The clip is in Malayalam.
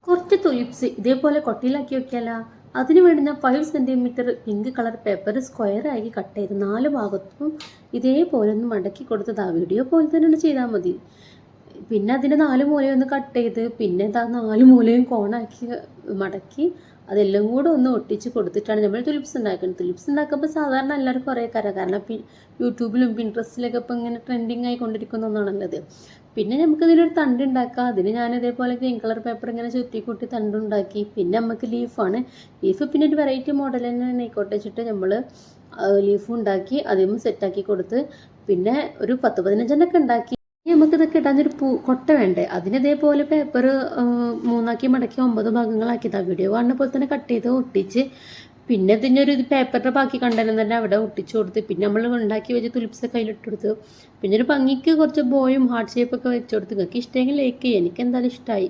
കുറച്ച് തുലിപ്സ് ഇതേപോലെ കൊട്ടയിലാക്കി വെക്കാലോ. അതിന് വേണ്ടി ഞാൻ 5 സെൻറ്റിമീറ്റർ പിങ്ക് കളർ പേപ്പർ സ്ക്വയറാക്കി കട്ട് ചെയ്ത് 4 ഭാഗത്തും ഇതേപോലെ ഒന്ന് മടക്കി കൊടുത്തത് വീഡിയോ പോലെ തന്നെ ചെയ്താൽ മതി. പിന്നെ അതിൻ്റെ 4 മൂലയും ഒന്ന് കട്ട് ചെയ്ത് പിന്നെ 4 മൂലയും കോണാക്കി മടക്കി അതെല്ലാം കൂടെ ഒന്ന് ഒട്ടിച്ച് കൊടുത്തിട്ടാണ് നമ്മൾ തുലിപ്സ് ഉണ്ടാക്കുന്നത്. തുലിപ്സ് ഉണ്ടാക്കുമ്പോൾ സാധാരണ എല്ലാവർക്കും കുറേ കാരണം യൂട്യൂബിലും പിൻട്രസ്റ്റിലൊക്കെ ഇപ്പോൾ ഇങ്ങനെ ട്രെൻഡിങ് ആയിക്കൊണ്ടിരിക്കുന്ന ഒന്നാണല്ലത്. പിന്നെ നമുക്കിതിനൊരു തണ്ട് ഉണ്ടാക്കാം. അതിന് ഞാൻ ഇതേപോലെ ഗ്രീൻ കളർ പേപ്പർ ഇങ്ങനെ ചുറ്റിക്കൂട്ടി തണ്ടുണ്ടാക്കി. പിന്നെ നമുക്ക് ലീഫാണ്. ലീഫ് പിന്നെ ഒരു വെറൈറ്റി മോഡൽ തന്നെ ആയിക്കോട്ടെ വെച്ചിട്ട് നമ്മൾ ലീഫും ഉണ്ടാക്കി അതിലും സെറ്റാക്കി കൊടുത്ത് പിന്നെ ഒരു 10-15 ഉണ്ടാക്കി. നമുക്കിതൊക്കെ ഇടാനൊരു കൊട്ട വേണ്ടേ. അതിനിതേപോലെ പേപ്പർ 3ആക്കി മടക്കി 9 ഭാഗങ്ങളാക്കിയതാ വീഡിയോ കാണുന്ന പോലെ തന്നെ കട്ട് ചെയ്ത് ഒട്ടിച്ച് പിന്നെ ഇതിനൊരു പേപ്പറിൻ്റെ ബാക്കി കണ്ടനം തന്നെ അവിടെ ഒട്ടിച്ചു കൊടുത്ത് പിന്നെ നമ്മൾ ഉണ്ടാക്കി വെച്ച് തുലിപ്സൊക്കെ അതിലിട്ട് കൊടുത്തു. പിന്നെ ഒരു ഭംഗിക്ക് കുറച്ച് ബോയും ഹാർട്ട് ഷേപ്പൊക്കെ വെച്ച് കൊടുത്ത്. നിങ്ങൾക്ക് ഇഷ്ടമെങ്കിൽ ലൈക്ക് ചെയ്യുക. എനിക്ക് എന്തായാലും ഇഷ്ടമായി.